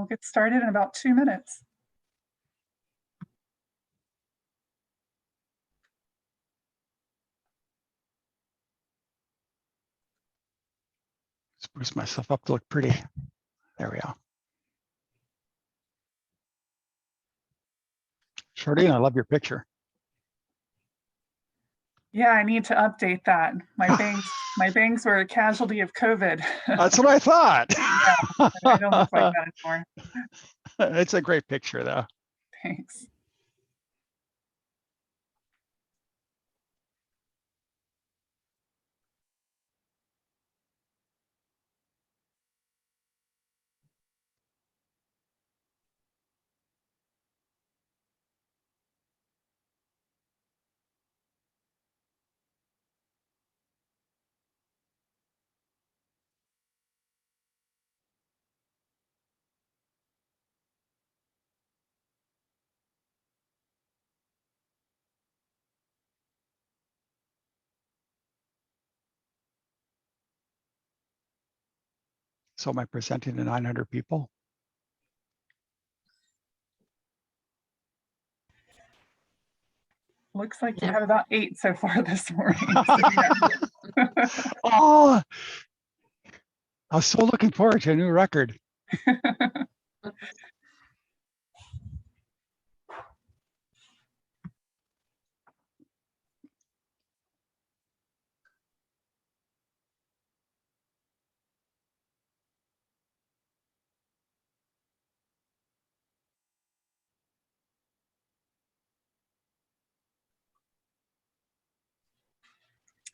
get started in about 2 minutes. Spruce myself up to look pretty. There we go. Charlene, I love your picture. Yeah, I need to update that. My bangs were a casualty of COVID. That's what I thought. Yeah, I don't look like that anymore. It's a great picture, though. Thanks. So am I presenting to 900 people? Looks like you have about 8 so far this morning. So yeah. Oh, I was so looking forward to a new record.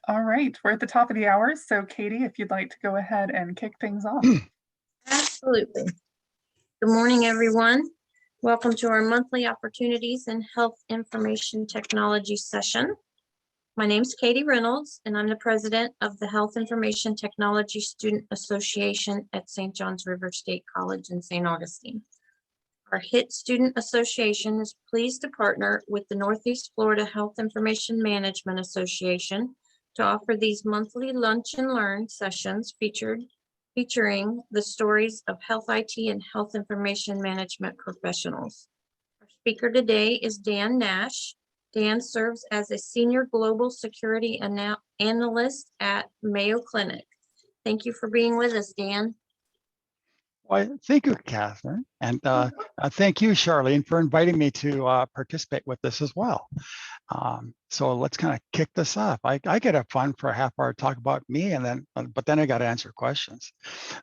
All right, we're at the top of the hour. So Katie, if you'd like to go ahead and kick things off. Absolutely. Good morning, everyone. Welcome to our monthly Opportunities in Health Information Technology session. My name is Katie Reynolds, and I'm the president of the Health Information Technology Student Association at St. John's River State College in St. Augustine. Our HIT Student Association is pleased to partner with the Northeast Florida Health Information Management Association to offer these monthly lunch and learn sessions featuring the stories of health IT and health information management professionals. Our speaker today is Dan Nash. Dan serves as a senior global security analyst at Mayo Clinic. Thank you for being with us, Dan. Well, thank you, Catherine. And thank you, Charlene, for inviting me to participate with this as well. So let's kind of kick this off. I get a fun for a half hour talk about me, and then, but then I got to answer questions.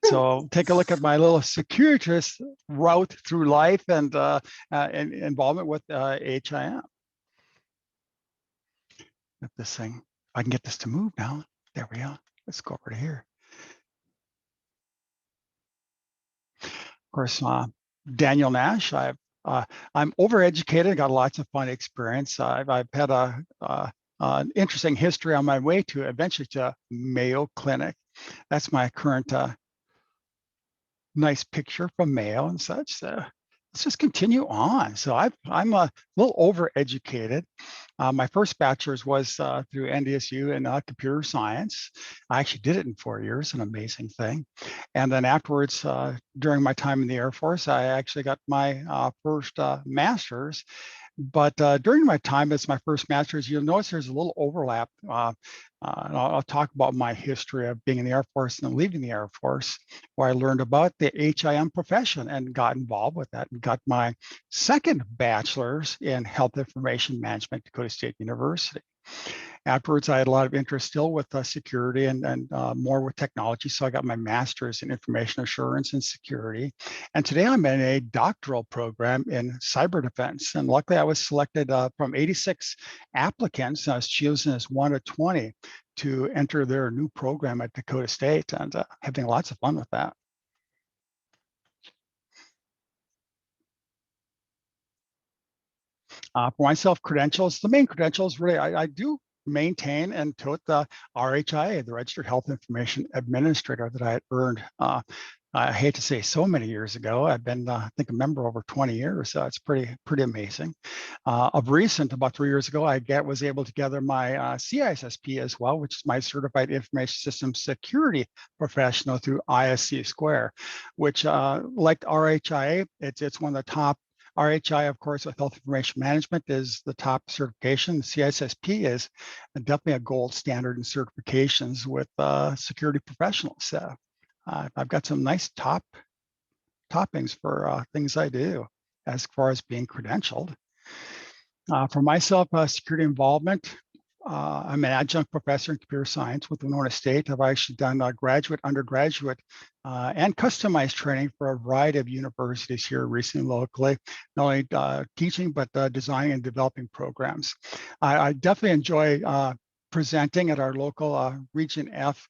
So take a look at my little circuitous route through life and involvement with HIM. If this thing, I can get this to move now. There we go. Let's go over to here. Of course, Daniel Nash. I'm overeducated. Got lots of fun experience. I've had an interesting history on my way to eventually to Mayo Clinic. That's my current nice picture from Mayo and such. So let's just continue on. So I'm a little overeducated. My first bachelor's was through NDSU in computer science. I actually did it in 4 years, an amazing thing. And then afterwards, during my time in the Air Force, I actually got my first master's. But during my time as my first master's, you'll notice there's a little overlap. And I'll talk about my history of being in the Air Force and leaving the Air Force, where I learned about the HIM profession and got involved with that and got my second bachelor's in health information management at Dakota State University. Afterwards, I had a lot of interest still with security and more with technology. So I got my master's in information assurance and security. And today I'm in a doctoral program in cyber defense. And luckily I was selected from 86 applicants. I was chosen as one of 20 to enter their new program at Dakota State, and having lots of fun with that. For myself, credentials, the main credentials really, I do maintain and tote the RHIA, the Registered Health Information Administrator, that I had earned I hate to say so many years ago. I've been, I think, a member over 20 years. So it's pretty amazing. Of recent, about 3 years ago, I was able to gather my CISSP as well, which is my Certified Information Systems Security Professional through ISC Square, which, like RHIA, it's one of the top. RHI, of course, with Health Information Management is the top certification. CISSP is definitely a gold standard in certifications with security professionals. So I've got some nice toppings for things I do as far as being credentialed. For myself, security involvement, I'm an adjunct professor in computer science with Winona State. I've actually done graduate, undergraduate, and customized training for a variety of universities here recently locally, not only teaching, but designing and developing programs. I definitely enjoy presenting at our local Region F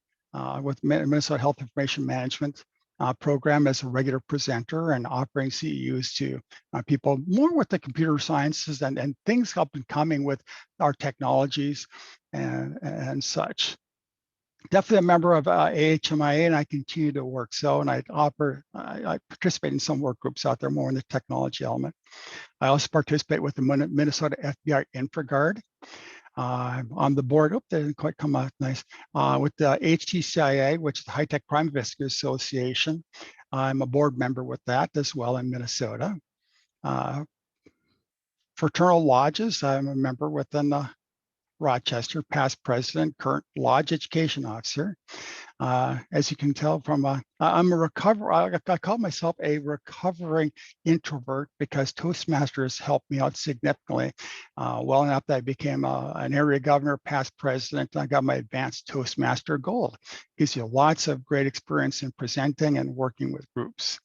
with Minnesota Health Information Management program as a regular presenter and offering CEUs to people more with the computer sciences and things up and coming with our technologies and such. Definitely a member of AHMIA, and I continue to work so, and I participate in some work groups out there more in the technology element. I also participate with the Minnesota FBI InfraGuard. On the board, that didn't quite come out nice, with the HTCIA, which is the High Tech Crime Investigators Association. I'm a board member with that as well in Minnesota. Fraternal lodges, I'm a member within Rochester, past president, current lodge education officer. As you can tell from, I'm a I call myself a recovering introvert because Toastmasters helped me out significantly. Well enough that I became an area governor, past president, and I got my advanced Toastmaster gold. Gives you lots of great experience in presenting and working with groups.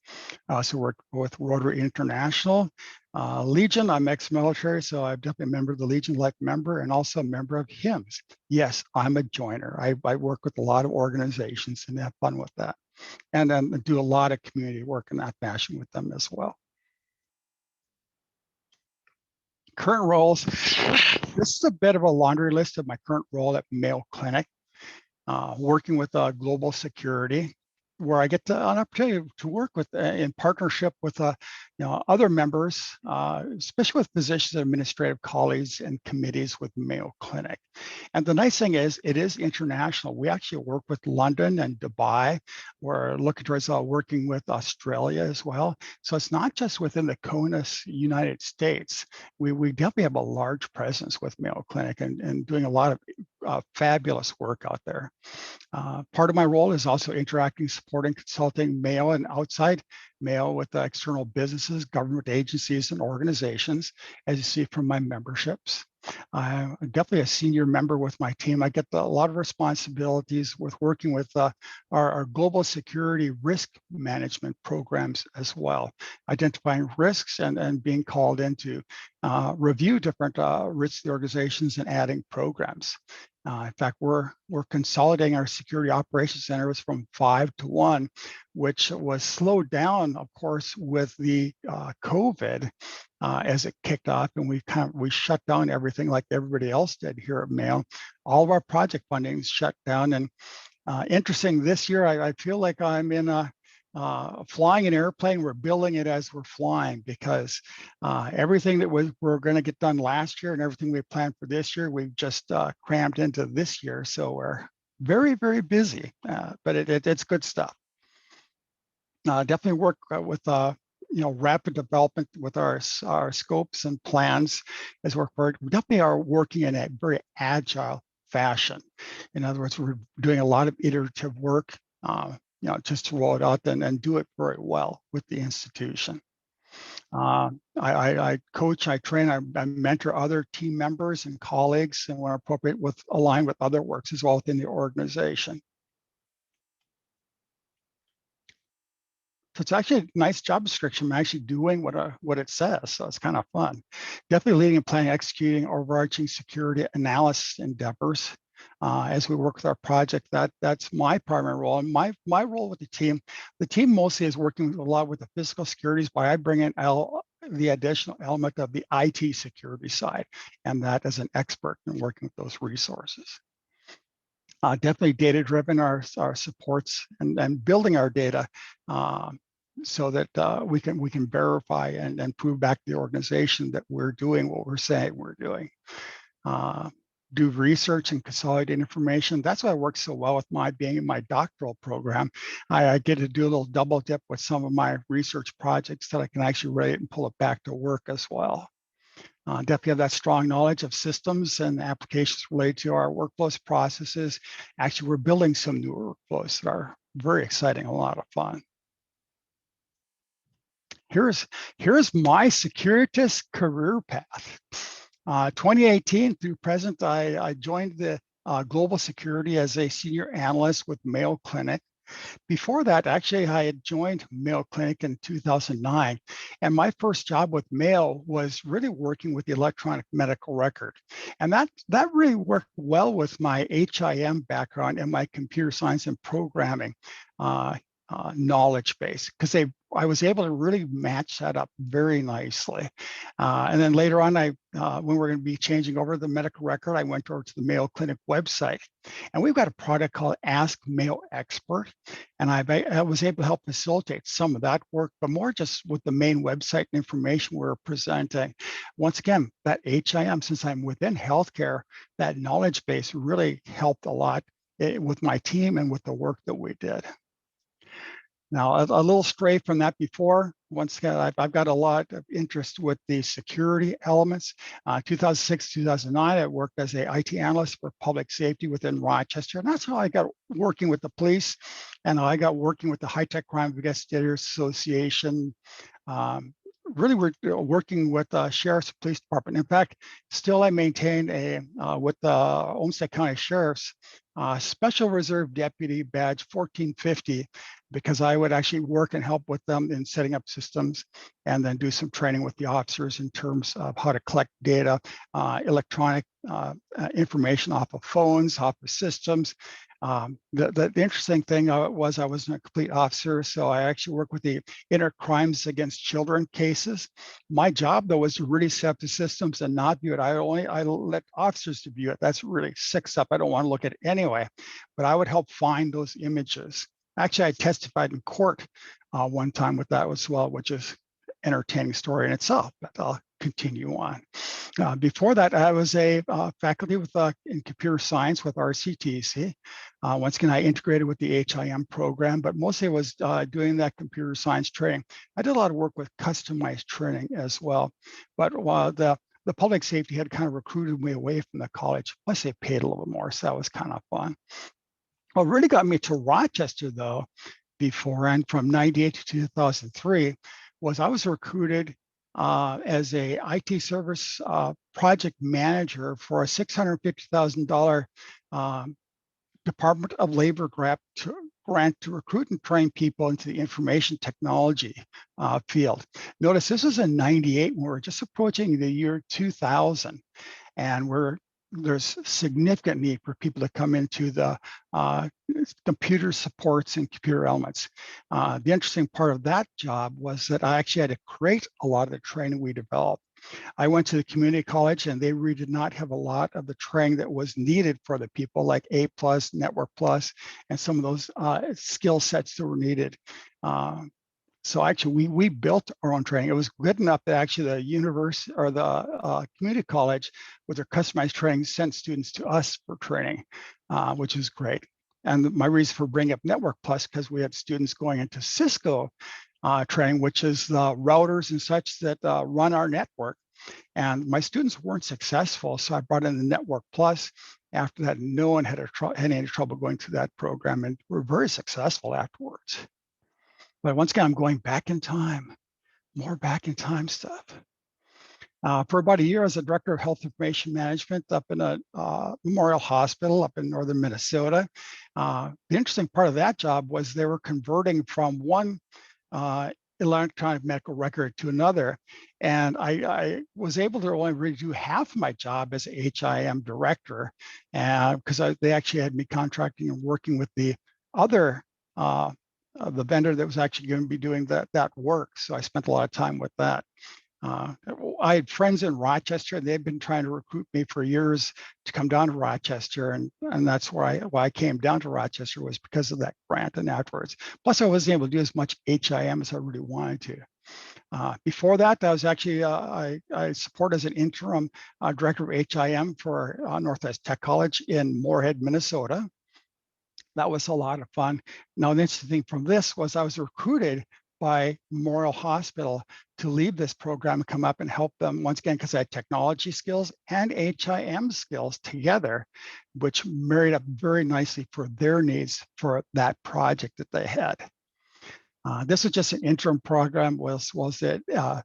I also work with Rotary International. Legion, I'm ex-military, so I'm definitely a member of the Legion, life member, and also a member of HIMSS. Yes, I'm a joiner. I work with a lot of organizations and have fun with that. And then do a lot of community work in that fashion with them as well. Current roles. This is a bit of a laundry list of my current role at Mayo Clinic, working with Global Security, where I get an opportunity to work with in partnership with other members, especially with physicians and administrative colleagues and committees with Mayo Clinic. And the nice thing is, it is international. We actually work with London and Dubai. We're looking towards working with Australia as well. So it's not just within the CONUS United States. We definitely have a large presence with Mayo Clinic and doing a lot of fabulous work out there. Part of my role is also interacting, supporting, consulting Mayo and outside Mayo with external businesses, government agencies, and organizations, as you see from my memberships. I'm definitely a senior member with my team. I get a lot of responsibilities with working with our global security risk management programs as well, identifying risks and being called in to review different risks the organizations and adding programs. In fact, we're consolidating our security operations centers from 5 to 1, which was slowed down, of course, with the COVID as it kicked off, and we shut down everything like everybody else did here at Mayo. All of our project fundings shut down, and interesting this year, I feel like I'm in flying an airplane. We're building it as we're flying because everything that we're going to get done last year and everything we planned for this year, we've just crammed into this year. So we're very, very busy, but it's good stuff. Definitely work with rapid development with our scopes and plans as we definitely are working in a very agile fashion. In other words, we're doing a lot of iterative work, just to roll it out and do it very well with the institution. I coach, I train, I mentor other team members and colleagues, and when appropriate, align with other works as well within the organization. So it's actually a nice job description. I'm actually doing what it says, so it's kind of fun. Definitely leading and planning, executing overarching security analysis endeavors. As we work with our project, that's my primary role. And my role with the team mostly is working a lot with the physical securities, but I bring in the additional element of the IT security side, and that as an expert in working with those resources. Definitely data-driven, our supports and building our data so that we can verify and prove back to the organization that we're doing what we're saying we're doing. Do research and consolidate information. That's why I work so well with my being in my doctoral program. I get to do a little double dip with some of my research projects that I can actually write and pull it back to work as well. Definitely have that strong knowledge of systems and applications related to our workflows, processes. Actually, we're building some new workflows that are very exciting, a lot of fun. Here's my Securitas career path. 2018 through present, I joined the Global Security as a senior analyst with Mayo Clinic. Before that, actually, I had joined Mayo Clinic in 2009. And my first job with Mayo was really working with the electronic medical record. And that really worked well with my HIM background and my computer science and programming knowledge base, because I was able to really match that up very nicely. And then later on, when we're going to be changing over the medical record, I went over to the Mayo Clinic website. And we've got a product called Ask Mayo Expert. And I was able to help facilitate some of that work, but more just with the main website and information we're presenting. Once again, that HIM, since I'm within healthcare, that knowledge base really helped a lot with my team and with the work that we did. Now, a little stray from that before. Once again, I've got a lot of interest with the security elements. 2006, 2009, I worked as a IT analyst for public safety within Rochester. And that's how I got working with the police, and I got working with the High Tech Crime Investigators Association. Really, we're working with the Sheriff's Police Department. In fact, still I maintain with the Olmsted County Sheriff's Special Reserve Deputy Badge 1450, because I would actually work and help with them in setting up systems and then do some training with the officers in terms of how to collect data, electronic information off of phones, off of systems. The interesting thing was I wasn't a complete officer, so I actually work with the inner crimes against children cases. My job, though, was to really set up the systems and not view it. I let officers to view it. That's really sick stuff. I don't want to look at it anyway, but I would help find those images. Actually, I testified in court one time with that as well, which is an entertaining story in itself, but I'll continue on. Before that, I was a faculty in computer science with RCTC. Once again, I integrated with the HIM program, but mostly I was doing that computer science training. I did a lot of work with customized training as well, but the public safety had kind of recruited me away from the college. Plus, they paid a little bit more, so that was kind of fun. What really got me to Rochester, though, before and from 98 to 2003, was I was recruited as a IT service project manager for a $650,000 Department of Labor grant to recruit and train people into the information technology field. Notice this was in 98, when we're just approaching the year 2000, and there's significant need for people to come into the computer supports and computer elements. The interesting part of that job was that I actually had to create a lot of the training we developed. I went to the community college, and they really did not have a lot of the training that was needed for the people, like A+, Network Plus, and some of those skill sets that were needed. So actually, we built our own training. It was good enough that actually the university or the community college, with their customized training, sent students to us for training, which is great. And my reason for bringing up Network Plus, because we had students going into Cisco training, which is the routers and such that run our network. And my students weren't successful, so I brought in the Network Plus. After that, no one had any trouble going through that program, and we're very successful afterwards. But once again, I'm going back in time, more back in time stuff. For about a year, as a director of health information management up in a Memorial Hospital up in northern Minnesota. The interesting part of that job was they were converting from one electronic medical record to another. And I was able to only really do half my job as a HIM director, because they actually had me contracting and working with the other the vendor that was actually going to be doing that work. So I spent a lot of time with that. I had friends in Rochester, and they'd been trying to recruit me for years to come down to Rochester, and that's why I came down to Rochester, was because of that grant and afterwards. Plus, I wasn't able to do as much HIM as I really wanted to. Before that, I was actually, I support as an interim director of HIM for Northwest Tech College in Moorhead, Minnesota. That was a lot of fun. Now, the interesting thing from this was I was recruited by Memorial Hospital to lead this program and come up and help them once again, because I had technology skills and HIM skills together, which married up very nicely for their needs for that project that they had. This was just an interim program, was that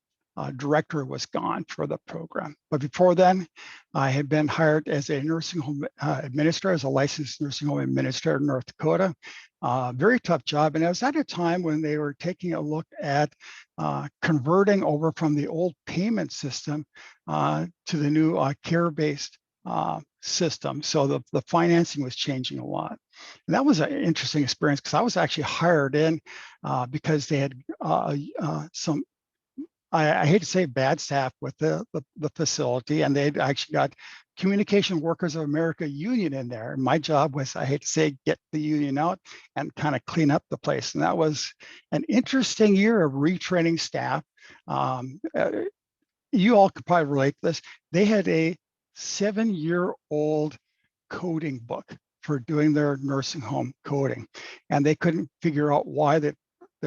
director was gone for the program. But before then, I had been hired as a nursing home administrator, as a licensed nursing home administrator in North Dakota. Very tough job. And it was at a time when they were taking a look at converting over from the old payment system to the new care-based system. So the financing was changing a lot. And that was an interesting experience, because I was actually hired in because they had some, I hate to say bad staff with the facility, and they'd actually got Communication Workers of America union in there. And my job was, I hate to say, get the union out and kind of clean up the place. And that was an interesting year of retraining staff. You all could probably relate to this. They had a 7-year-old coding book for doing their nursing home coding, and they couldn't figure out why their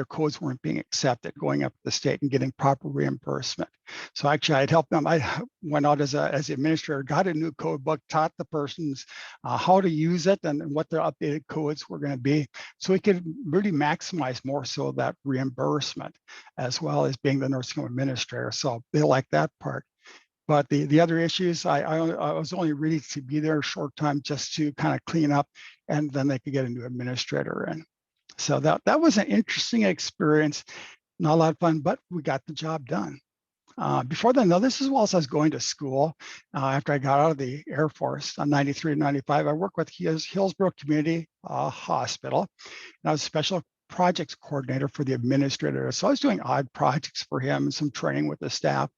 codes weren't being accepted, going up to the state and getting proper reimbursement. So actually, I'd helped them. I went out as an administrator, got a new code book, taught the persons how to use it and what their updated codes were going to be, so we could really maximize more so that reimbursement, as well as being the nursing home administrator. So they liked that part. But the other issues, I was only really to be there a short time just to kind of clean up, and then they could get a new administrator in. So that was an interesting experience, not a lot of fun, but we got the job done. Before then, though, this is while I was going to school. After I got out of the Air Force in 93 and 95, I worked with Hillsborough Community Hospital, and I was special projects coordinator for the administrator. So I was doing odd projects for him, some training with the staff,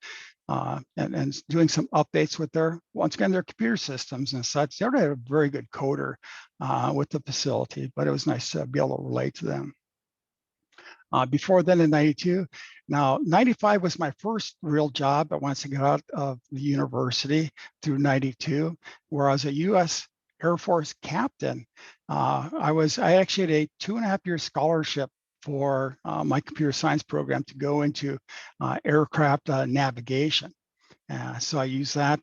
and doing some updates with once again, their computer systems and such. They already had a very good coder with the facility, but it was nice to be able to relate to them. Before then, in 92, now 95 was my first real job. But once I got out of the university through 92, where I was a U.S. Air Force captain. I actually had a 2.5-year scholarship for my computer science program to go into aircraft navigation. So I used that.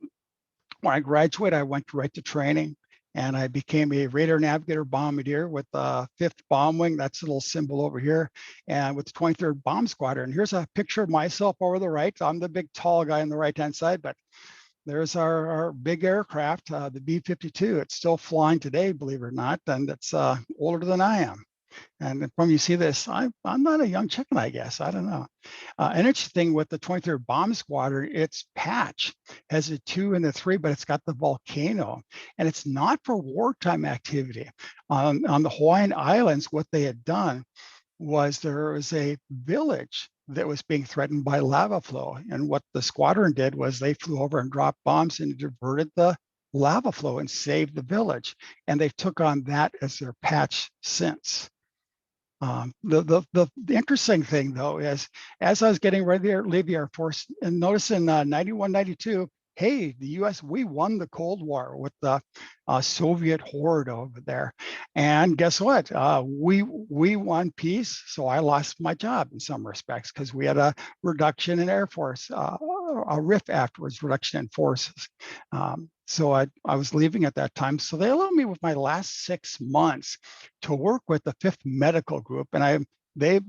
When I graduated, I went right to training, and I became a radar navigator bombardier with the 5th Bomb Wing. That's a little symbol over here, and with the 23rd Bomb Squadron. Here's a picture of myself over the right. I'm the big tall guy on the right-hand side, but there's our big aircraft, the B-52. It's still flying today, believe it or not, and it's older than I am. And from you see this, I'm not a young chicken, I guess. I don't know. An interesting thing with the 23rd Bomb Squadron, its patch has a 2 and a 3, but it's got the volcano, and it's not for wartime activity. On the Hawaiian Islands, what they had done was there was a village that was being threatened by lava flow, and what the squadron did was they flew over and dropped bombs and diverted the lava flow and saved the village, and they took on that as their patch since. The interesting thing, though, is as I was getting ready to leave the Air Force, and notice in 91, 92, hey, the U.S., we won the Cold War with the Soviet horde over there. And guess what? We won peace, so I lost my job in some respects, because we had a reduction in Air Force, a RIF afterwards, reduction in forces. So I was leaving at that time. So they allowed me with my last 6 months to work with the 5th Medical Group, and they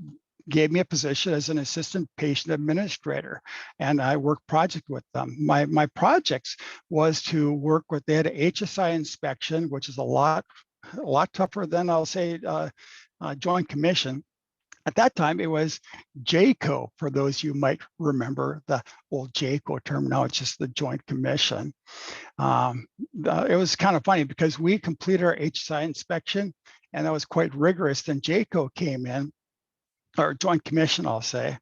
gave me a position as an assistant patient administrator, and I worked project with them. My projects was to work with, they had an HSI inspection, which is a lot tougher than, I'll say, Joint Commission. At that time, it was JCO, for those you might remember the old JCO term. Now it's just the Joint Commission. It was kind of funny because we completed our HSI inspection, and that was quite rigorous. Then JCO came in, or Joint Commission, I'll say,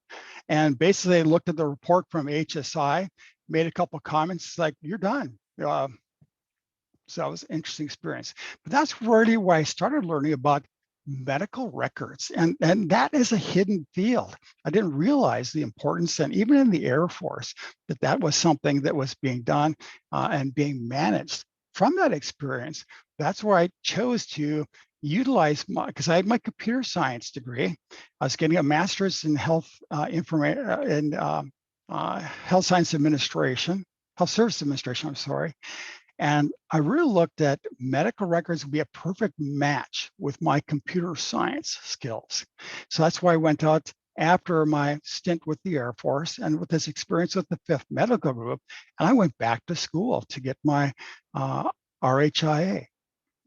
and basically looked at the report from HSI, made a couple of comments like, you're done. So that was an interesting experience. But that's really where I started learning about medical records. And that is a hidden field. I didn't realize the importance, and even in the Air Force, that was something that was being done and being managed. From that experience, that's where I chose to utilize because I had my computer science degree. I was getting a master's in health health science administration, health service administration, I'm sorry. And I really looked at medical records would be a perfect match with my computer science skills. So that's why I went out after my stint with the Air Force and with this experience with the 5th Medical Group, and I went back to school to get my RHIA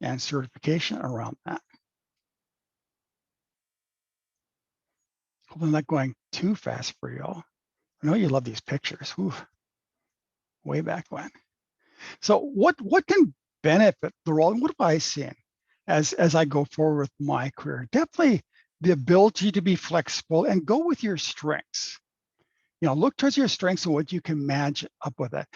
and certification around that. Hope I'm not going too fast for y'all. I know you love these pictures. Whew. Way back when. So what can benefit the role, and what have I seen as I go forward with my career? Definitely the ability to be flexible and go with your strengths. You know, look towards your strengths and what you can match up with it.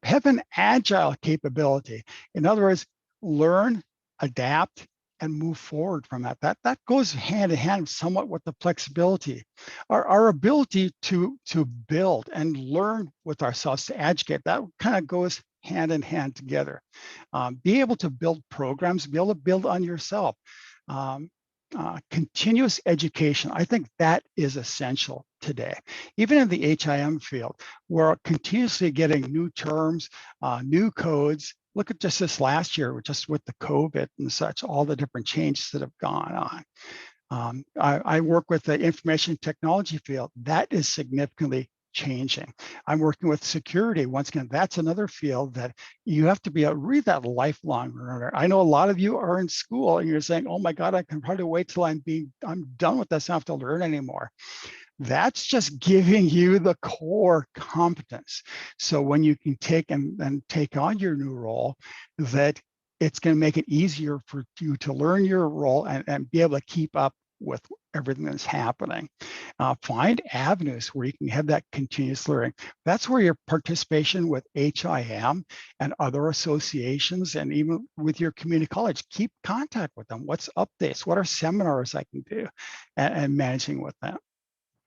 Have an agile capability. In other words, learn, adapt, and move forward from that. That goes hand in hand somewhat with the flexibility. Our ability to build and learn with ourselves, to educate, that kind of goes hand in hand together. Be able to build programs, be able to build on yourself. Continuous education, I think that is essential today. Even in the HIM field, we're continuously getting new terms, new codes. Look at just this last year, just with the COVID and such, all the different changes that have gone on. I work with the information technology field. That is significantly changing. I'm working with security. Once again, that's another field that you have to be really that lifelong learner. I know a lot of you are in school and you're saying, oh my God, I can hardly wait till I'm done with this. I don't have to learn anymore. That's just giving you the core competence. So when you can take and take on your new role, that it's going to make it easier for you to learn your role and be able to keep up with everything that's happening. Find avenues where you can have that continuous learning. That's where your participation with HIM and other associations, and even with your community college, keep contact with them. What's updates? What are seminars I can do, and managing with them.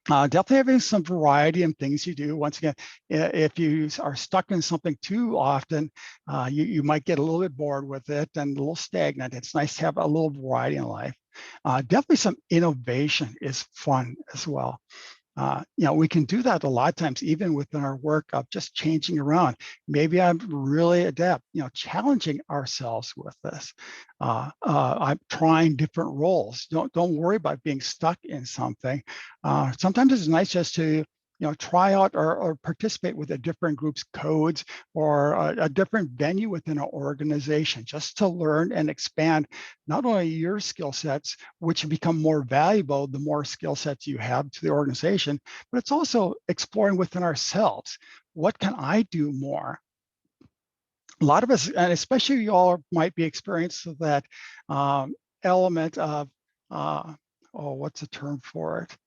Definitely having some variety in things you do. Once again, if you are stuck in something too often, you might get a little bit bored with it and a little stagnant. It's nice to have a little variety in life. Definitely some innovation is fun as well. You know, we can do that a lot of times, even within our work of just changing around. Maybe I'm really adept, you know, challenging ourselves with this. I'm trying different roles. Don't worry about being stuck in something. Sometimes it's nice just to, you know, try out or participate with a different group's codes or a different venue within an organization, just to learn and expand not only your skill sets, which become more valuable the more skill sets you have to the organization, but it's also exploring within ourselves. What can I do more? A lot of us, and especially you all might be experiencing that element of, what's the term for it?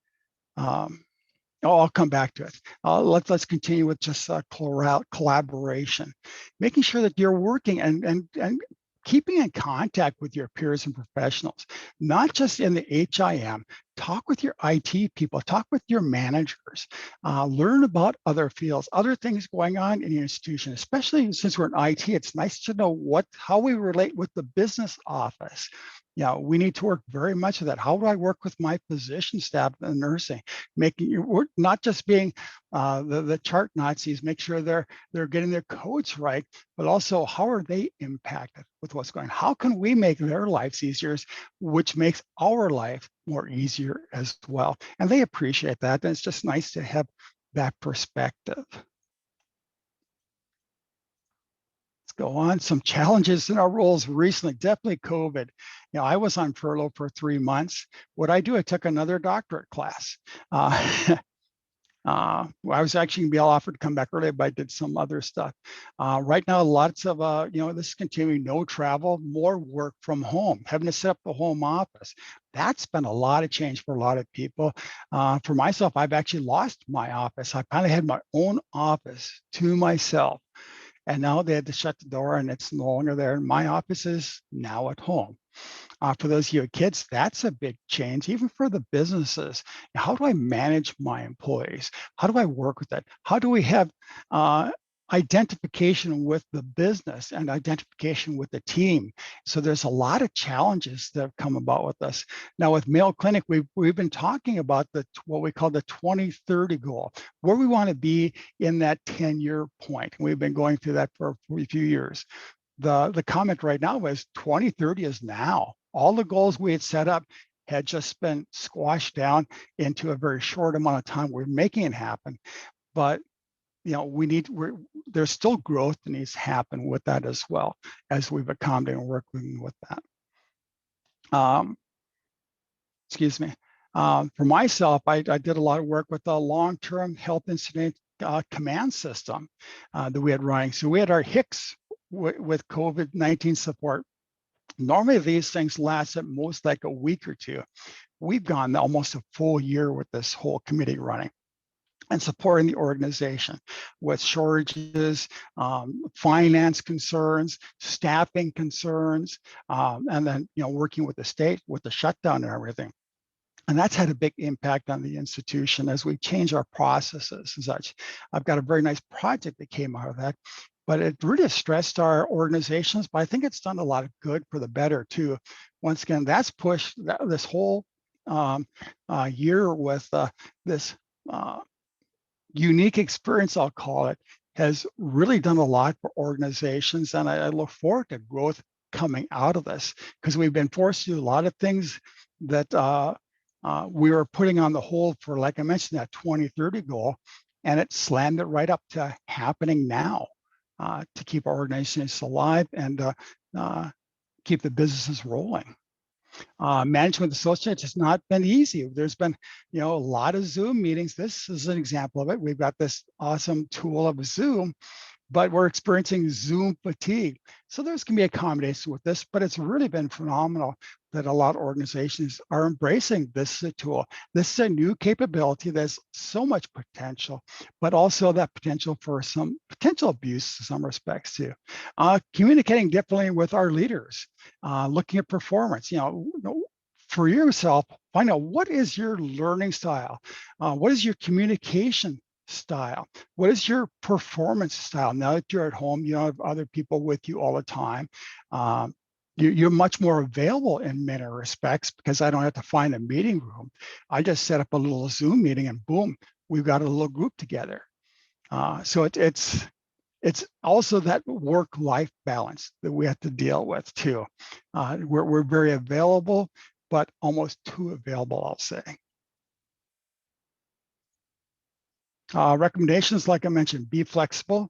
I'll come back to it. Let's continue with just collaboration, making sure that you're working and keeping in contact with your peers and professionals, not just in the HIM. Talk with your IT people, talk with your managers, learn about other fields, other things going on in your institution, especially since we're in IT. It's nice to know how we relate with the business office. You know, we need to work very much with that. How do I work with my physician staff and nursing, making your work not just being the chart Nazis, make sure they're getting their codes right, but also how are they impacted with what's going on? How can we make their lives easier, which makes our life more easier as well? And they appreciate that. And it's just nice to have that perspective. Go on. Some challenges in our roles recently, definitely COVID. You know, I was on furlough for 3 months. What I do, I took another doctorate class. I was actually going to be offered to come back earlier, but I did some other stuff. Right now, lots of, this is continuing, no travel, more work from home, having to set up the home office. That's been a lot of change for a lot of people. For myself, I've actually lost my office. I finally had my own office to myself. And now they had to shut the door and it's no longer there. And my office is now at home. For those of you with kids, that's a big change, even for the businesses. How do I manage my employees? How do I work with that? How do we have identification with the business and identification with the team? So there's a lot of challenges that have come about with us. Now with Mayo Clinic, we've been talking about what we call the 2030 goal, where we want to be in that 10-year point. We've been going through that for a few years. The comment right now is 2030 is now. All the goals we had set up had just been squashed down into a very short amount of time. We're making it happen, but there's still growth that needs to happen with that as well, as we've accommodated and working with that. Excuse me. For myself, I did a lot of work with the long-term health incident command system that we had running. So we had our HICS with COVID-19 support. Normally these things last at most like a week or two. We've gone almost a full year with this whole committee running and supporting the organization with shortages, finance concerns, staffing concerns, and then working with the state with the shutdown and everything. And that's had a big impact on the institution as we change our processes and such. I've got a very nice project that came out of that, but it really stressed our organizations, but I think it's done a lot of good for the better too. Once again, that's pushed this whole year with this unique experience, I'll call it, has really done a lot for organizations. And I look forward to growth coming out of this because we've been forced to do a lot of things that we were putting on the hold for, like I mentioned, that 2030 goal, and it slammed it right up to happening now to keep our organizations alive and keep the businesses rolling. Management associates has not been easy. There's been, a lot of Zoom meetings. This is an example of it. We've got this awesome tool of Zoom, but we're experiencing Zoom fatigue. So there's going to be accommodation with this, but it's really been phenomenal that a lot of organizations are embracing this as a tool. This is a new capability. There's so much potential, but also that potential for some potential abuse in some respects too. Communicating differently with our leaders, looking at performance, for yourself, find out what is your learning style? What is your communication style? What is your performance style? Now that you're at home, you don't have other people with you all the time. You're much more available in many respects because I don't have to find a meeting room. I just set up a little Zoom meeting and boom, we've got a little group together. So it's also that work-life balance that we have to deal with too. We're very available, but almost too available, I'll say. Recommendations, like I mentioned, be flexible.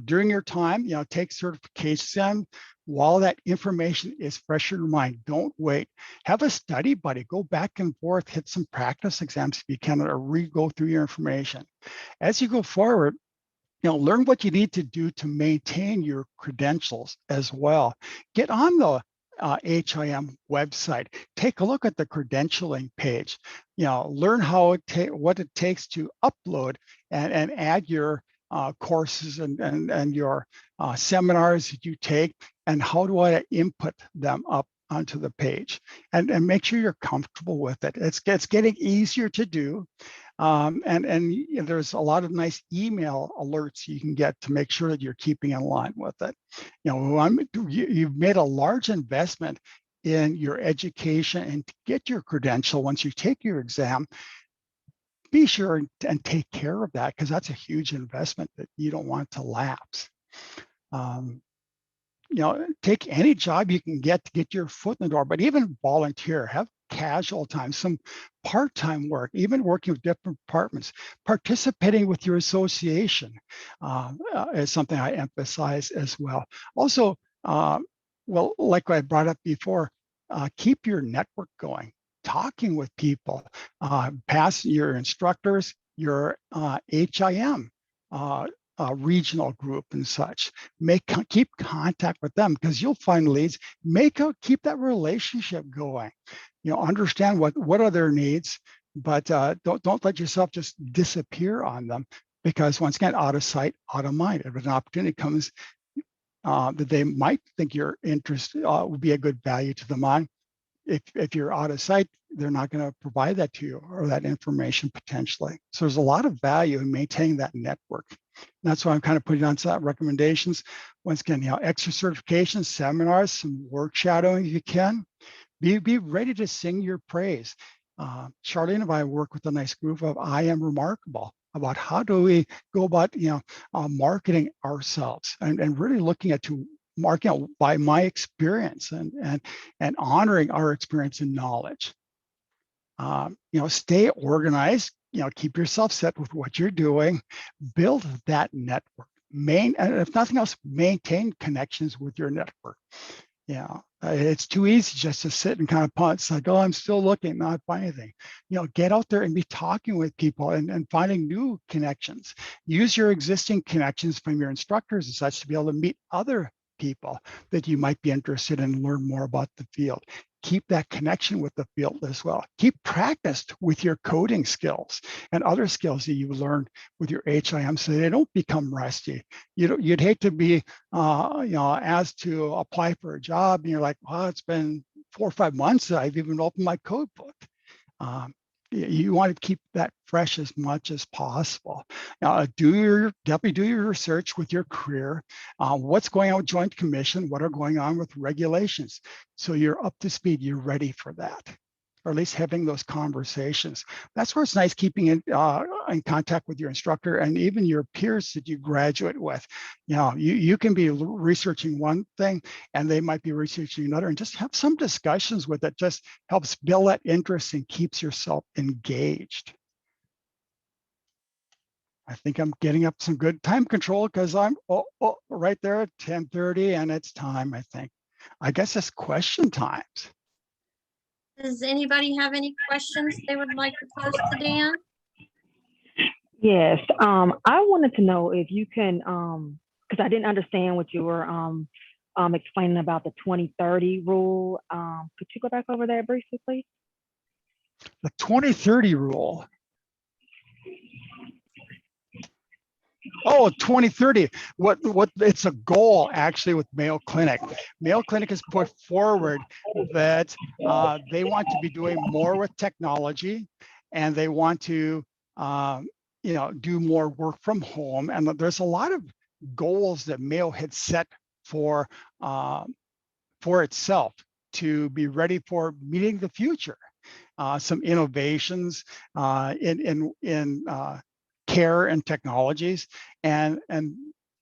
During your time, take certification while that information is fresh in your mind. Don't wait. Have a study buddy. Go back and forth, hit some practice exams if you can, or re-go through your information. As you go forward, learn what you need to do to maintain your credentials as well. Get on the HIM website. Take a look at the credentialing page. Learn what it takes to upload and add your courses and your seminars that you take, and how do I input them up onto the page, and make sure you're comfortable with it. It's getting easier to do. And there's a lot of nice email alerts you can get to make sure that you're keeping in line with it. You've made a large investment in your education, and to get your credential once you take your exam, be sure and take care of that, because that's a huge investment that you don't want to lapse. Take any job you can get to get your foot in the door, but even volunteer, have casual time, some part-time work, even working with different departments. Participating with your association is something I emphasize as well. Also, well, like I brought up before, keep your network going, talking with people, past your instructors, your HIM regional group and such. Keep contact with them, because you'll find leads. Keep that relationship going. Understand what are their needs, but don't let yourself just disappear on them, because once again, out of sight, out of mind. If an opportunity comes that they might think your interest would be a good value to them on, if you're out of sight, they're not going to provide that to you, or that information potentially. So there's a lot of value in maintaining that network. And that's why I'm kind of putting on some recommendations. Once again, extra certifications, seminars, some work shadowing if you can. Be ready to sing your praise. Charlene and I work with a nice group of I Am Remarkable about how do we go about marketing ourselves, and really looking at marketing by my experience, and honoring our experience and knowledge. Stay organized. Keep yourself set with what you're doing. Build that network. And if nothing else, maintain connections with your network. It's too easy just to sit and kind of punt, like, oh, I'm still looking, not find anything. Get out there and be talking with people, and finding new connections. Use your existing connections from your instructors and such to be able to meet other people that you might be interested in, learn more about the field. Keep that connection with the field as well. Keep practiced with your coding skills and other skills that you learned with your HIM, so they don't become rusty. You'd hate to be, asked to apply for a job, and you're like, well, it's been 4 or 5 months that I've even opened my code book. You want to keep that fresh as much as possible. Definitely do your research with your career. What's going on with Joint Commission? What are going on with regulations? So you're up to speed. You're ready for that, or at least having those conversations. That's where it's nice keeping in contact with your instructor and even your peers that you graduate with. You can be researching one thing and they might be researching another, and just have some discussions with it. Just helps build that interest and keeps yourself engaged. I think I'm getting up some good time control, because I'm right there at 10:30 and it's time, I think. I guess it's question times. Does anybody have any questions they would like to pose to Dan? Yes, I wanted to know if you can, because I didn't understand what you were explaining about the 2030 rule. Could you go back over that briefly, please? The 2030 rule. Oh, 2030. What it's a goal actually with Mayo Clinic. Mayo Clinic has put forward that they want to be doing more with technology, and they want to do more work from home. And there's a lot of goals that Mayo had set for itself to be ready for meeting the future. Some innovations in care and technologies, and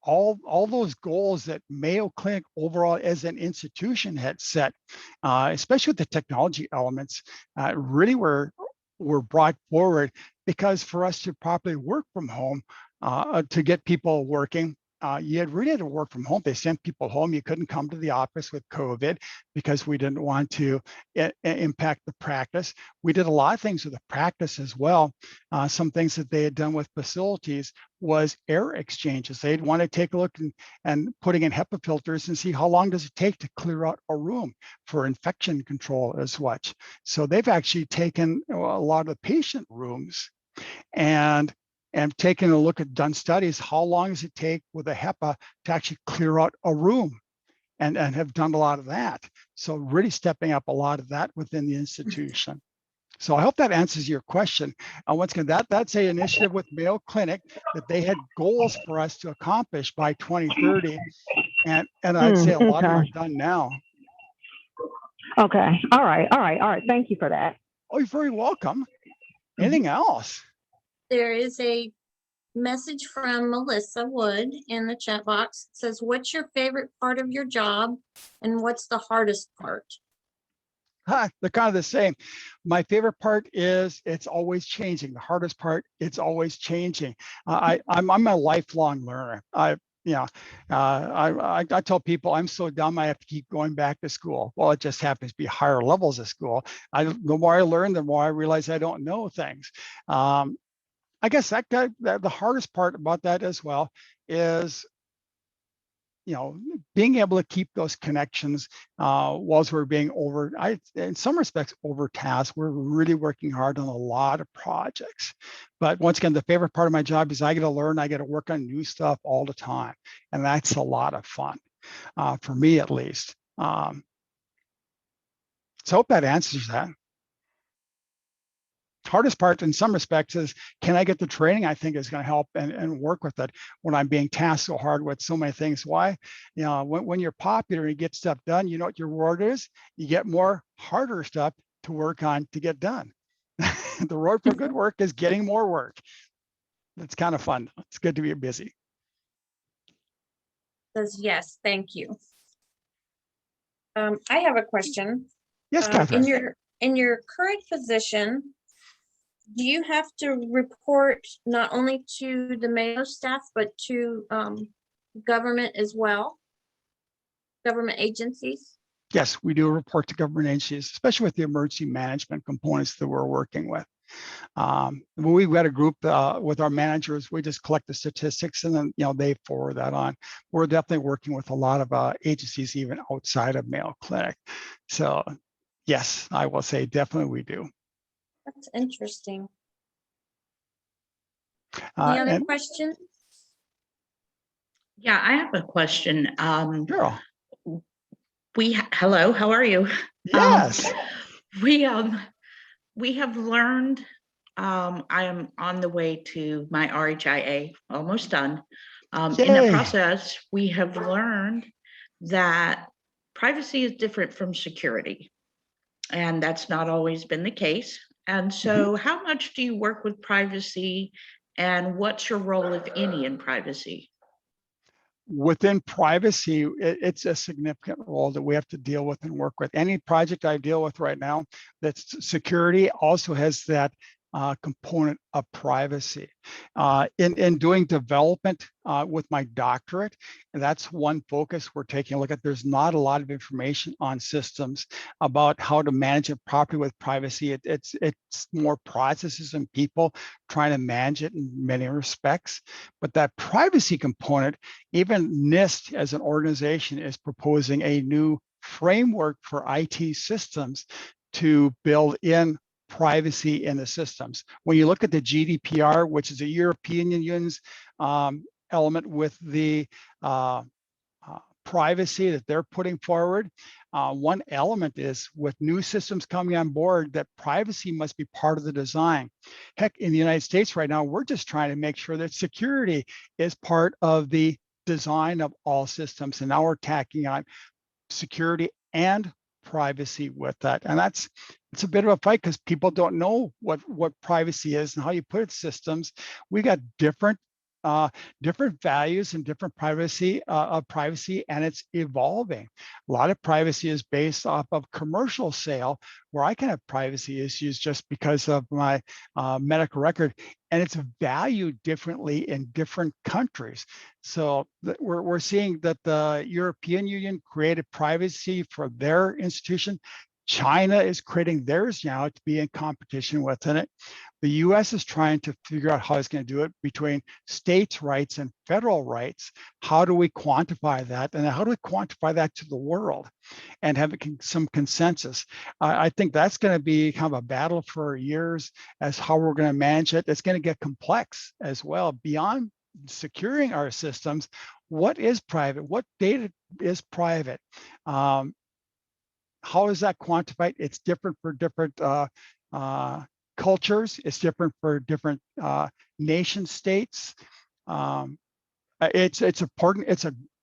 all those goals that Mayo Clinic overall as an institution had set, especially with the technology elements, really were brought forward, because for us to properly work from home, to get people working, you had really had to work from home. They sent people home. You couldn't come to the office with COVID, because we didn't want to impact the practice. We did a lot of things with the practice as well. Some things that they had done with facilities was air exchanges. They'd want to take a look and putting in HEPA filters and see how long does it take to clear out a room for infection control as much. So they've actually taken a lot of the patient rooms and taken a look at, done studies, how long does it take with a HEPA to actually clear out a room, and have done a lot of that. So really stepping up a lot of that within the institution. So I hope that answers your question. Once again, that's an initiative with Mayo Clinic that they had goals for us to accomplish by 2030. And I'd say a lot of them are done now. Okay. All right. Thank you for that. Oh, you're very welcome. Anything else? There is a message from Melissa Wood in the chat box. It says, what's your favorite part of your job and what's the hardest part? They're kind of the same. My favorite part is it's always changing. The hardest part, it's always changing. I'm a lifelong learner. I tell people I'm so dumb I have to keep going back to school. Well, it just happens to be higher levels of school. The more I learn, the more I realize I don't know things. I guess that the hardest part about that as well is, being able to keep those connections whilst we're being in some respects overtasked. We're really working hard on a lot of projects. But once again, the favorite part of my job is I get to learn, I get to work on new stuff all the time. And that's a lot of fun, for me at least. So I hope that answers that. Hardest part in some respects is, can I get the training I think is going to help and work with it when I'm being tasked so hard with so many things. Why? When you're popular and you get stuff done, you know what your reward is? You get more harder stuff to work on to get done. The reward for good work is getting more work. It's kind of fun. It's good to be busy. Says yes, thank you. I have a question. Yes, Catherine. In your current position, do you have to report not only to the Mayo staff, but to government as well? Government agencies? Yes, we do report to government agencies, especially with the emergency management components that we're working with. We've got a group with our managers. We just collect the statistics and then they forward that on. We're definitely working with a lot of agencies even outside of Mayo Clinic. So yes, I will say definitely we do. That's interesting. Any other questions? Yeah, I have a question. Carol. Hello, how are you? Yes. We have learned, I am on the way to my RHIA, almost done. In the process, we have learned that privacy is different from security, and that's not always been the case. And so how much do you work with privacy, and what's your role, if any, in privacy? Within privacy, it's a significant role that we have to deal with and work with. Any project I deal with right now that's security also has that component of privacy. In doing development with my doctorate, and that's one focus we're taking a look at. There's not a lot of information on systems about how to manage it properly with privacy. It's more processes and people trying to manage it in many respects. But that privacy component, even NIST as an organization is proposing a new framework for IT systems to build in privacy in the systems. When you look at the GDPR, which is the European Union's element with the privacy that they're putting forward, one element is with new systems coming on board that privacy must be part of the design. Heck, in the United States right now, we're just trying to make sure that security is part of the design of all systems. And now we're tacking on security and privacy with that. And it's a bit of a fight because people don't know what privacy is and how you put it systems. We got different values and different privacy of privacy, and it's evolving. A lot of privacy is based off of commercial sale, where I can have privacy issues just because of my medical record, and it's valued differently in different countries. So we're seeing that the European Union created privacy for their institution. China is creating theirs now to be in competition within it. The US is trying to figure out how it's going to do it between states' rights and federal rights. How do we quantify that? And how do we quantify that to the world and have some consensus? I think that's going to be kind of a battle for years as how we're going to manage it. It's going to get complex as well. Beyond securing our systems, what is private? What data is private? How is that quantified? It's different for different cultures. It's different for different nation states. It's important.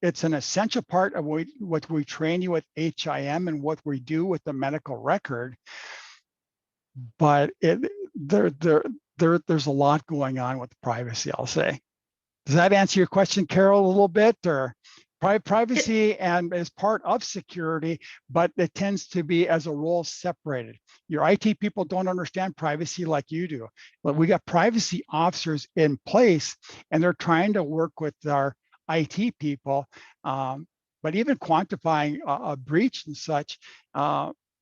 It's an essential part of what we train you with HIM and what we do with the medical record. But there's a lot going on with privacy, I'll say. Does that answer your question, Carol, a little bit? Or privacy and as part of security, but it tends to be as a role separated. Your IT people don't understand privacy like you do. But we got privacy officers in place, and they're trying to work with our IT people. But even quantifying a breach and such,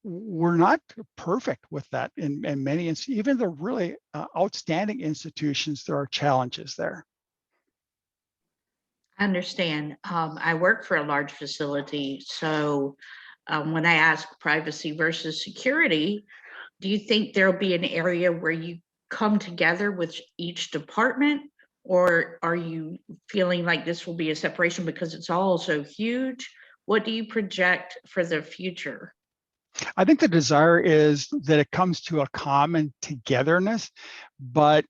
we're not perfect with that in many, even the really outstanding institutions, there are challenges there. I understand. I work for a large facility, so when I ask privacy versus security, do you think there'll be an area where you come together with each department, or are you feeling like this will be a separation because it's all so huge? What do you project for the future? I think the desire is that it comes to a common togetherness, but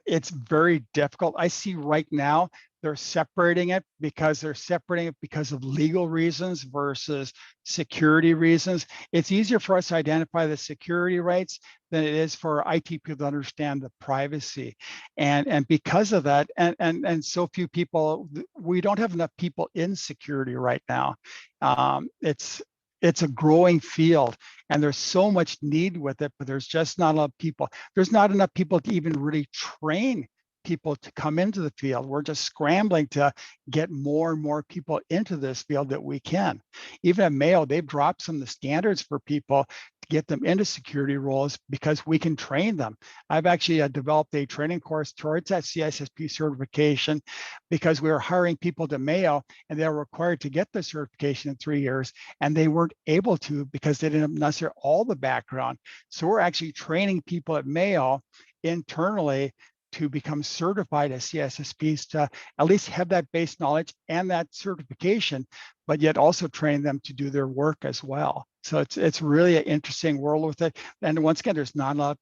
it's very difficult. I see right now they're separating it because of legal reasons versus security reasons. It's easier for us to identify the security rights than it is for IT people to understand the privacy. And because of that, and so few people, we don't have enough people in security right now. It's a growing field and there's so much need with it, but there's just not enough people. There's not enough people to even really train people to come into the field. We're just scrambling to get more and more people into this field that we can. Even at Mayo, they've dropped some of the standards for people to get them into security roles because we can train them. I've actually developed a training course towards that CISSP certification because we were hiring people to Mayo and they were required to get the certification in 3 years and they weren't able to because they didn't have necessarily all the background. So we're actually training people at Mayo internally to become certified as CISSPs to at least have that base knowledge and that certification, but yet also train them to do their work as well. So it's really an interesting world with it. And once again, there's not enough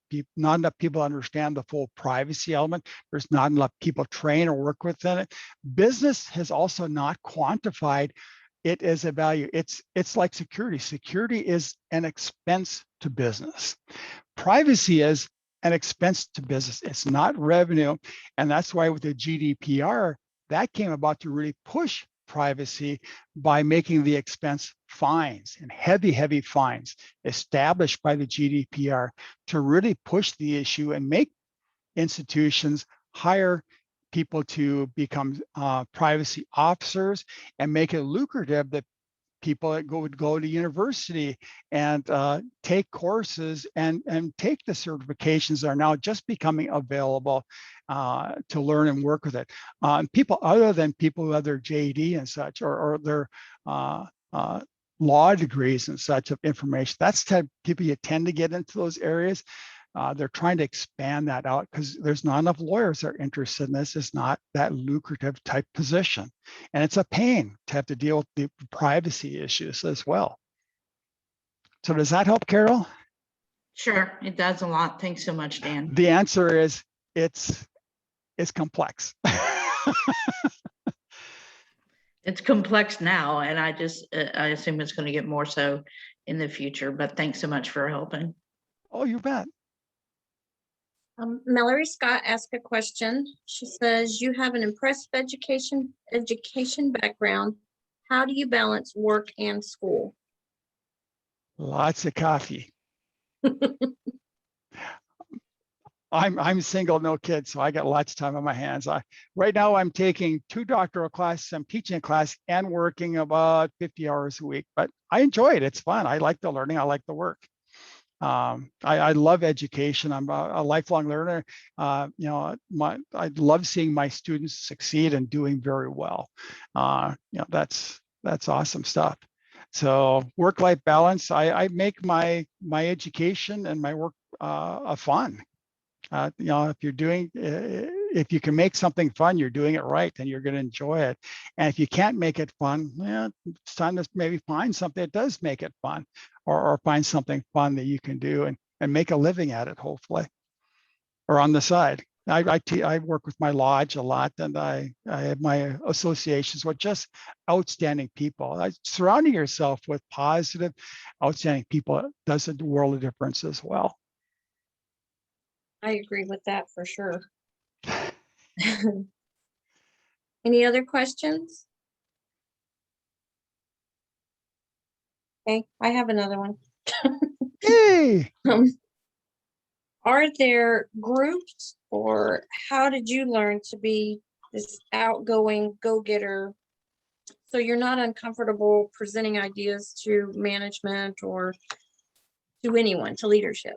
people understand the full privacy element. There's not enough people train or work within it. Business has also not quantified it as a value. It's like security. Security is an expense to business. Privacy is an expense to business. It's not revenue. And that's why with the GDPR, that came about to really push privacy by making the expense fines and heavy fines established by the GDPR to really push the issue and make institutions hire people to become privacy officers and make it lucrative that people that would go to university and take courses and take the certifications that are now just becoming available to learn and work with it. People other than people who have their JD and such or their law degrees and such of information, that's the type of people you tend to get into those areas. They're trying to expand that out because there's not enough lawyers that are interested in this. It's not that lucrative type position. And it's a pain to have to deal with the privacy issues as well. So does that help, Carol? Sure, it does a lot. Thanks so much, Dan. The answer is it's complex. It's complex now, and I assume it's going to get more so in the future, but thanks so much for helping. Oh, you bet. Mallory Scott asked a question. She says, you have an impressive education background. How do you balance work and school? Lots of coffee. I'm single, no kids, so I got lots of time on my hands. Right now I'm taking 2 doctoral classes, I'm teaching a class and working about 50 hours a week, but I enjoy it. It's fun. I like the learning. I like the work. I love education. I'm a lifelong learner. I love seeing my students succeed and doing very well. That's awesome stuff. So work-life balance. I make my education and my work a fun. If you can make something fun, you're doing it right, and you're going to enjoy it. And if you can't make it fun, it's time to maybe find something that does make it fun, or find something fun that you can do and make a living at it, hopefully, or on the side. I work with my lodge a lot, and I have my associations with just outstanding people. Surrounding yourself with positive, outstanding people does a world of difference as well. I agree with that for sure. Any other questions? Okay, I have another one. Hey! Are there groups, or how did you learn to be this outgoing go-getter so you're not uncomfortable presenting ideas to management or to anyone, to leadership?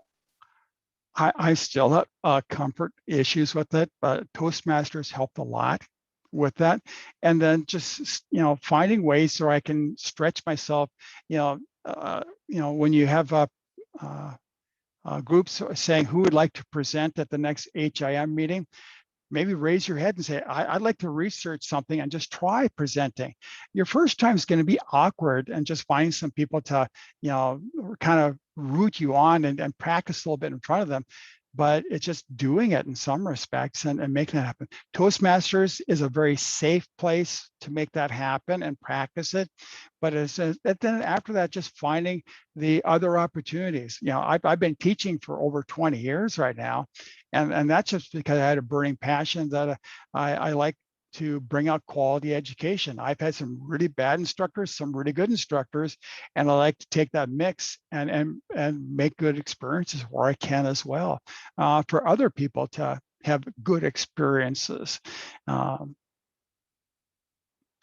I still have comfort issues with it, but Toastmasters helped a lot with that. And then just, finding ways so I can stretch myself, when you have groups saying who would like to present at the next HIM meeting, maybe raise your head and say, I'd like to research something and just try presenting. Your first time is going to be awkward, and just finding some people to, kind of root you on and practice a little bit in front of them. But it's just doing it in some respects and making it happen. Toastmasters is a very safe place to make that happen and practice it. But then after that, just finding the other opportunities. I've been teaching for over 20 years right now. And that's just because I had a burning passion that I like to bring out quality education. I've had some really bad instructors, some really good instructors, and I like to take that mix and make good experiences where I can as well, for other people to have good experiences. It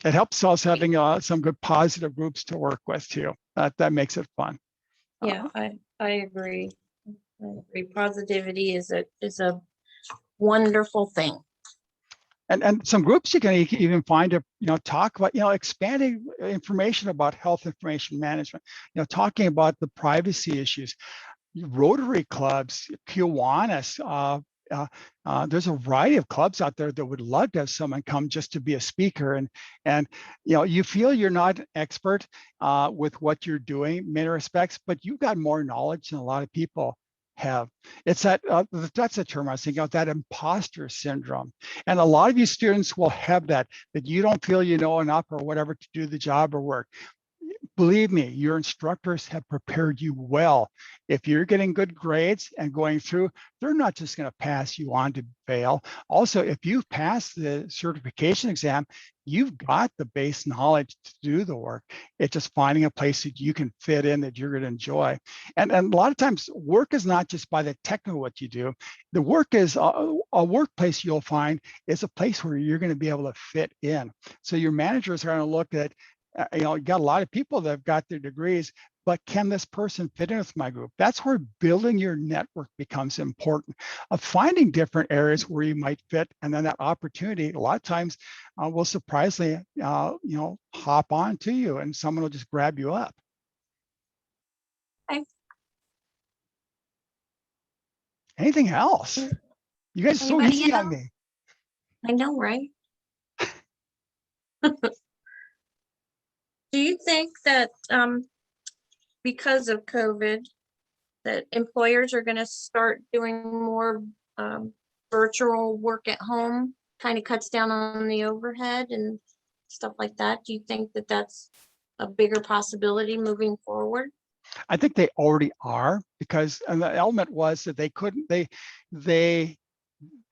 helps us having some good positive groups to work with too. That makes it fun. Yeah, I agree. I agree. Positivity is a wonderful thing. And some groups you can even find to talk about expanding information about health information management, talking about the privacy issues. Rotary clubs, Kiwanis, there's a variety of clubs out there that would love to have someone come just to be a speaker, and you feel you're not an expert with what you're doing in many respects, but you've got more knowledge than a lot of people have. It's that's a term I was thinking of, that imposter syndrome. And a lot of you students will have that you don't feel you know enough or whatever to do the job or work. Believe me, your instructors have prepared you well. If you're getting good grades and going through, they're not just going to pass you on to fail. Also, if you've passed the certification exam, you've got the base knowledge to do the work. It's just finding a place that you can fit in, that you're going to enjoy. And a lot of times, work is not just by the technical what you do. The work is a workplace you'll find is a place where you're going to be able to fit in. So your managers are going to look at, you got a lot of people that have got their degrees, but can this person fit in with my group? That's where building your network becomes important, of finding different areas where you might fit. And then that opportunity, a lot of times, will surprisingly, hop on to you, and someone will just grab you up. Okay. Anything else? You guys are so Anybody easy else? on me. I know, right? Do you think that because of COVID, that employers are going to start doing more virtual work at home, kind of cuts down on the overhead and stuff like that? Do you think that that's a bigger possibility moving forward? I think they already are, because and the element was that they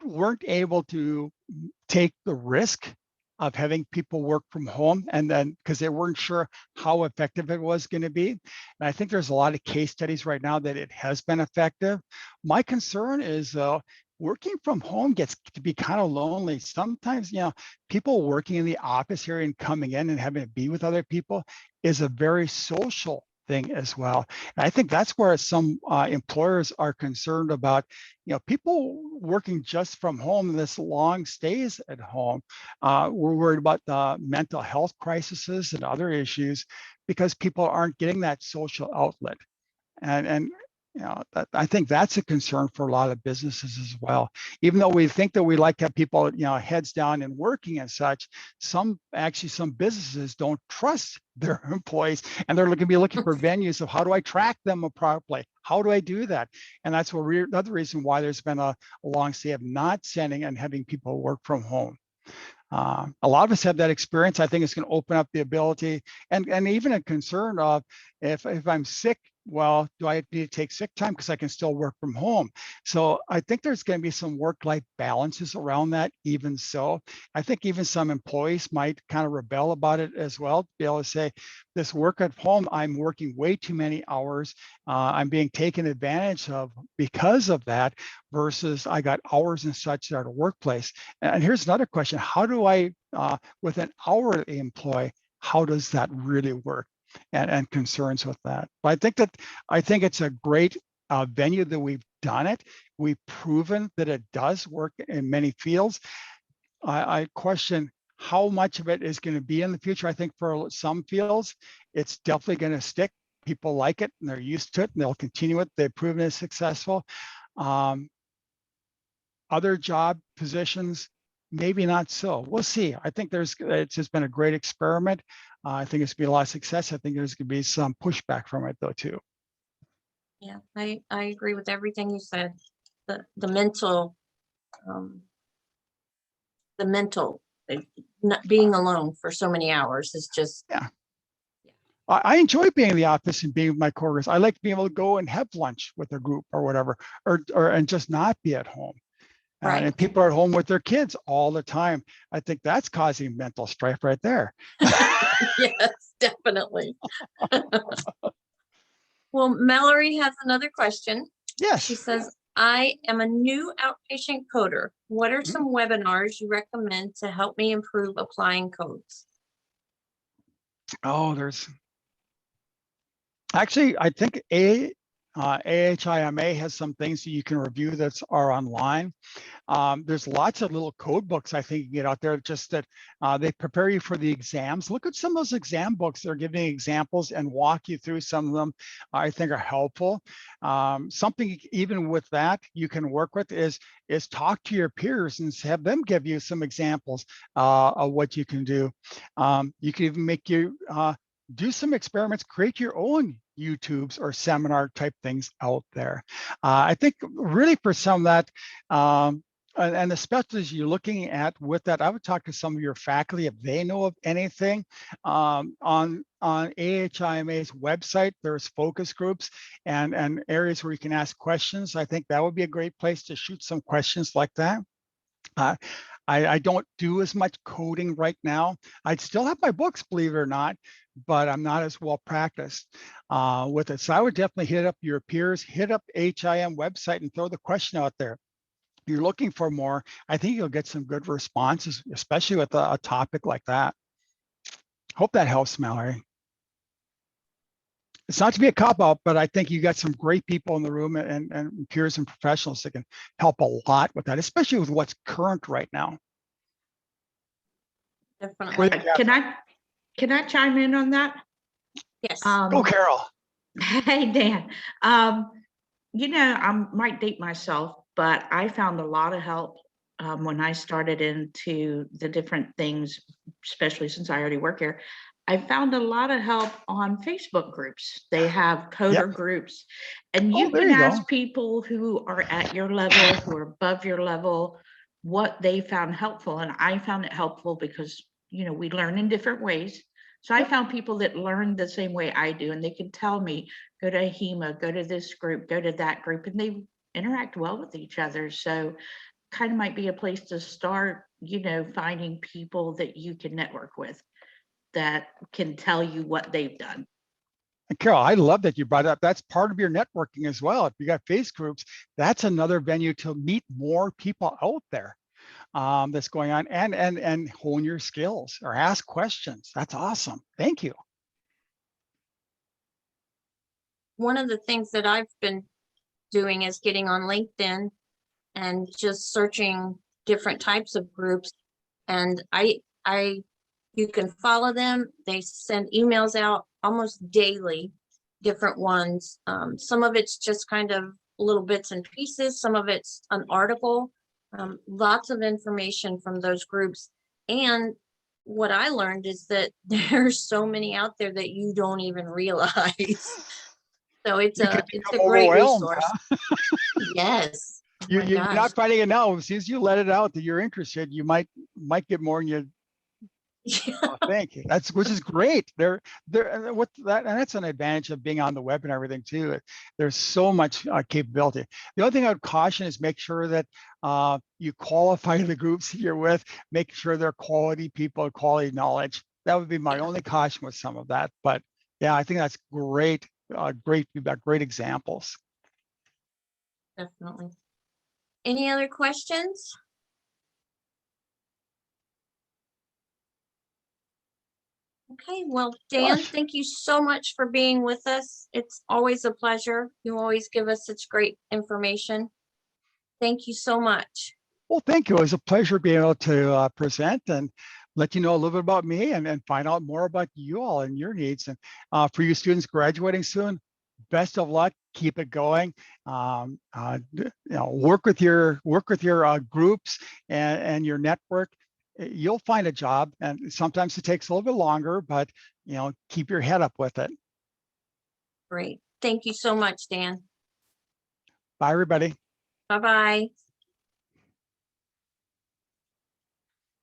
weren't able to take the risk of having people work from home, and then because they weren't sure how effective it was going to be. And I think there's a lot of case studies right now that it has been effective. My concern is, though, working from home gets to be kind of lonely. Sometimes, people working in the office here and coming in and having to be with other people is a very social thing as well. And I think that's where some employers are concerned about, people working just from home, this long stays at home. We're worried about the mental health crises and other issues because people aren't getting that social outlet. And I think that's a concern for a lot of businesses as well. Even though we think that we like to have people, heads down and working and such, some businesses don't trust their employees, and they're going to be looking for venues of how do I track them properly? How do I do that? And that's another reason why there's been a long stay of not sending and having people work from home. A lot of us have that experience. I think it's going to open up the ability and even a concern of if I'm sick, well, do I need to take sick time because I can still work from home? So I think there's going to be some work-life balances around that. Even so, I think even some employees might kind of rebel about it as well, to be able to say, this work at home, I'm working way too many hours. I'm being taken advantage of because of that, versus I got hours and such at a workplace. And here's another question. How do I, with an hourly employee, how does that really work? and concerns with that. But I think it's a great venue that we've done it. We've proven that it does work in many fields. I question how much of it is going to be in the future. I think for some fields, it's definitely going to stick. People like it and they're used to it and they'll continue it. They've proven it successful. Other job positions, maybe not so. We'll see. I think it's just been a great experiment. I think it's been a lot of success. I think there's going to be some pushback from it though too. Yeah, I agree with everything you said. The mental, not being alone for so many hours is just. Yeah. I enjoy being in the office and being with my coworkers. I like being able to go and have lunch with a group or whatever, and just not be at home. Right. And people are at home with their kids all the time. I think that's causing mental strife right there. Yes, definitely. Well, Mallory has another question. Yes. She says, I am a new outpatient coder. What are some webinars you recommend to help me improve applying codes? Oh, actually, I think AHIMA has some things that you can review that are online. There's lots of little code books I think you can get out there just that they prepare you for the exams. Look at some of those exam books. They're giving examples and walk you through some of them I think are helpful. Something even with that you can work with is talk to your peers and have them give you some examples of what you can do. You can even make do some experiments, create your own YouTubes or seminar type things out there. I think really for some of that, and especially as you're looking at with that, I would talk to some of your faculty if they know of anything. On AHIMA's website, there's focus groups and areas where you can ask questions. I think that would be a great place to shoot some questions like that. I don't do as much coding right now. I still have my books, believe it or not, but I'm not as well practiced with it. So I would definitely hit up your peers, hit up HIM website and throw the question out there. If you're looking for more, I think you'll get some good responses, especially with a topic like that. Hope that helps, Mallory. It's not to be a cop-out, but I think you got some great people in the room and peers and professionals that can help a lot with that, especially with what's current right now. Definitely. Can I chime in on that? Yes. Go, Carol. Hey, Dan. You know, I might date myself, but I found a lot of help when I started into the different things, especially since I already work here. I found a lot of help on Facebook groups. They have coder groups, and you can ask people who are at your level, who are above your level, what they found helpful. And I found it helpful because, you know, we learn in different ways. So I found people that learn the same way I do, and they can tell me, go to HEMA, go to this group, go to that group, and they interact well with each other. So kind of might be a place to start, you know, finding people that you can network with that can tell you what they've done. And Carol, I love that you brought up. That's part of your networking as well. If you got face groups, that's another venue to meet more people out there that's going on and hone your skills or ask questions. That's awesome. Thank you. One of the things that I've been doing is getting on LinkedIn and just searching different types of groups. And you can follow them. They send emails out almost daily, different ones. Some of it's just kind of little bits and pieces. Some of it's an article, lots of information from those groups. And what I learned is that there's so many out there that you don't even realize. So it's a great resource. Huh? Yes. Oh you're not finding it now. As soon as you let it out that you're interested, you might get more than you. Oh, thank you. Which is great. There with that, and that's an advantage of being on the web and everything too. There's so much capability. The only thing I would caution is make sure that you qualify the groups you're with. Make sure they're quality people, quality knowledge. That would be my only caution with some of that. But yeah, I think that's great. Great feedback. Great examples. Definitely. Any other questions? Okay, well, Dan, Gosh. thank you so much for being with us. It's always a pleasure. You always give us such great information. Thank you so much. Well, thank you. It was a pleasure being able to present and let you know a little bit about me and find out more about you all and your needs. And for you students graduating soon, best of luck. Keep it going. Work with your groups and your network. You'll find a job, and sometimes it takes a little bit longer, but keep your head up with it. Great. Thank you so much, Dan. Bye, everybody. Bye-bye.